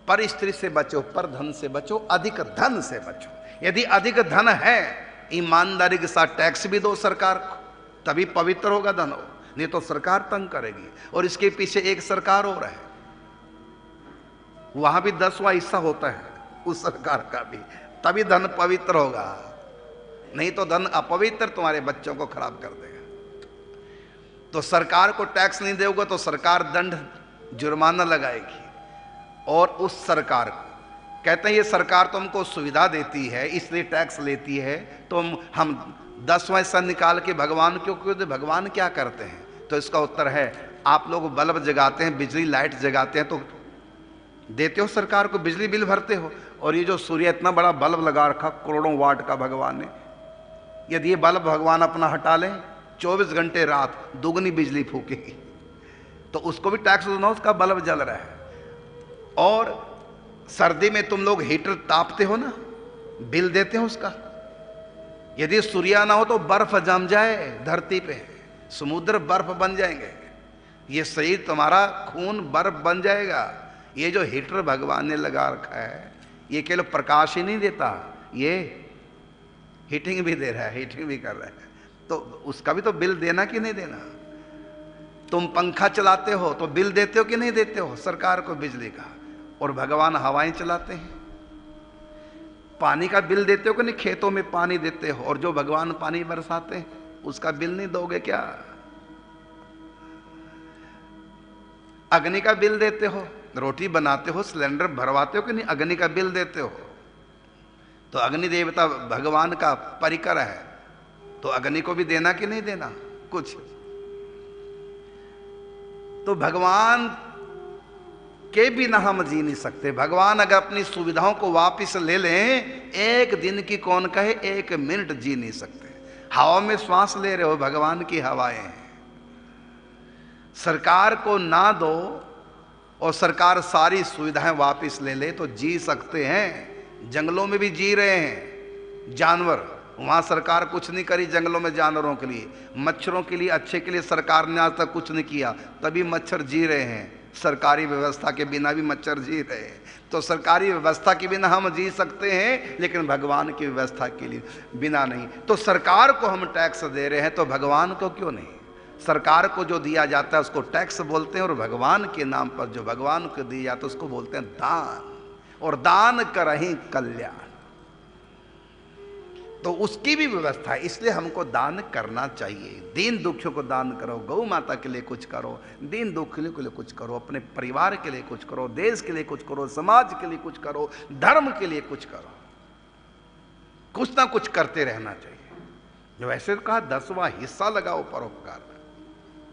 पर स्त्री से बचो, पर धन से बचो, अधिक धन से बचो। यदि अधिक धन है, ईमानदारी के साथ टैक्स भी दो सरकार को, तभी पवित्र होगा धन हो, नहीं तो सरकार तंग करेगी। और इसके पीछे एक सरकार और है, वहां भी 10वां हिस्सा होता है उस सरकार का भी, तभी धन पवित्र होगा, नहीं तो धन अपवित्र तुम्हारे बच्चों को खराब कर देगा। तो सरकार को टैक्स नहीं दोगे तो सरकार दंड जुर्माना लगाएगी। और उस सरकार को कहते हैं ये सरकार तुमको सुविधा देती है इसलिए टैक्स लेती है, तो हम 10वां हिस्सा निकाल के भगवान क्यों क्यों दे? भगवान क्या करते हैं? तो इसका उत्तर है, आप लोग बल्ब जगाते हैं, बिजली लाइट जगाते हैं तो देते हो सरकार को, बिजली बिल भरते हो। और ये जो सूर्य इतना बड़ा बल्ब लगा रखा करोड़ों वाट का भगवान ने, यदि ये बल्ब भगवान अपना हटा लें 24 घंटे रात दुगनी बिजली फूकेगी, तो उसको भी टैक्स देना, उसका बल्ब जल रहा है। और सर्दी में तुम लोग हीटर तापते हो ना, बिल देते हो उसका। यदि सूर्य ना हो तो बर्फ जम जाए धरती पे, समुद्र बर्फ बन जाएंगे, ये शरीर तुम्हारा खून बर्फ बन जाएगा। ये जो हीटर भगवान ने लगा रखा है ये केवल प्रकाश ही नहीं देता, ये हीटिंग भी दे रहा है, हीटिंग भी कर रहा है, तो उसका भी तो बिल देना कि नहीं देना? तुम पंखा चलाते हो तो बिल देते हो कि नहीं देते हो सरकार को बिजली का? और भगवान हवाएं चलाते हैं, पानी का बिल देते हो कि नहीं? खेतों में पानी देते हो, और जो भगवान पानी बरसाते हैं उसका बिल नहीं दोगे क्या? अग्नि का बिल देते हो, रोटी बनाते हो, सिलेंडर भरवाते हो कि नहीं? अग्नि का बिल देते हो। तो अग्नि देवता भगवान का परिकर है, तो अग्नि को भी देना कि नहीं देना कुछ? तो भगवान के बिना हम जी नहीं सकते। भगवान अगर अपनी सुविधाओं को वापस ले लें, एक दिन की कौन कहे, 1 मिनट जी नहीं सकते। हवा में श्वास ले रहे हो, भगवान की हवाएं हैं। सरकार को ना दो और सरकार सारी सुविधाएं वापस ले ले तो जी सकते हैं। जंगलों में भी जी रहे हैं जानवर, वहां सरकार कुछ नहीं करी जंगलों में जानवरों के लिए, मच्छरों के लिए, अच्छे के लिए सरकार ने आज तक कुछ नहीं किया, तभी मच्छर जी रहे हैं। सरकारी व्यवस्था के बिना भी मच्छर जी रहे हैं। तो सरकारी व्यवस्था के बिना हम जी सकते हैं, लेकिन भगवान की व्यवस्था के लिए बिना नहीं। तो सरकार को हम टैक्स दे रहे हैं तो भगवान को क्यों नहीं? सरकार को जो दिया जाता है उसको टैक्स बोलते हैं, और भगवान के नाम पर जो भगवान को दिया जाता है उसको बोलते हैं दान। और दान करहीं कल्याण, तो उसकी भी व्यवस्था है, इसलिए हमको दान करना चाहिए। दीन दुखियों को दान करो, गौ माता के लिए कुछ करो, दीन दुखियों के लिए कुछ करो, अपने परिवार के लिए कुछ करो, देश के लिए कुछ करो, समाज के लिए कुछ करो, धर्म के लिए कुछ करो, कुछ ना कुछ करते रहना चाहिए। जो ऐसे कहा 10वां हिस्सा लगाओ परोपकार में।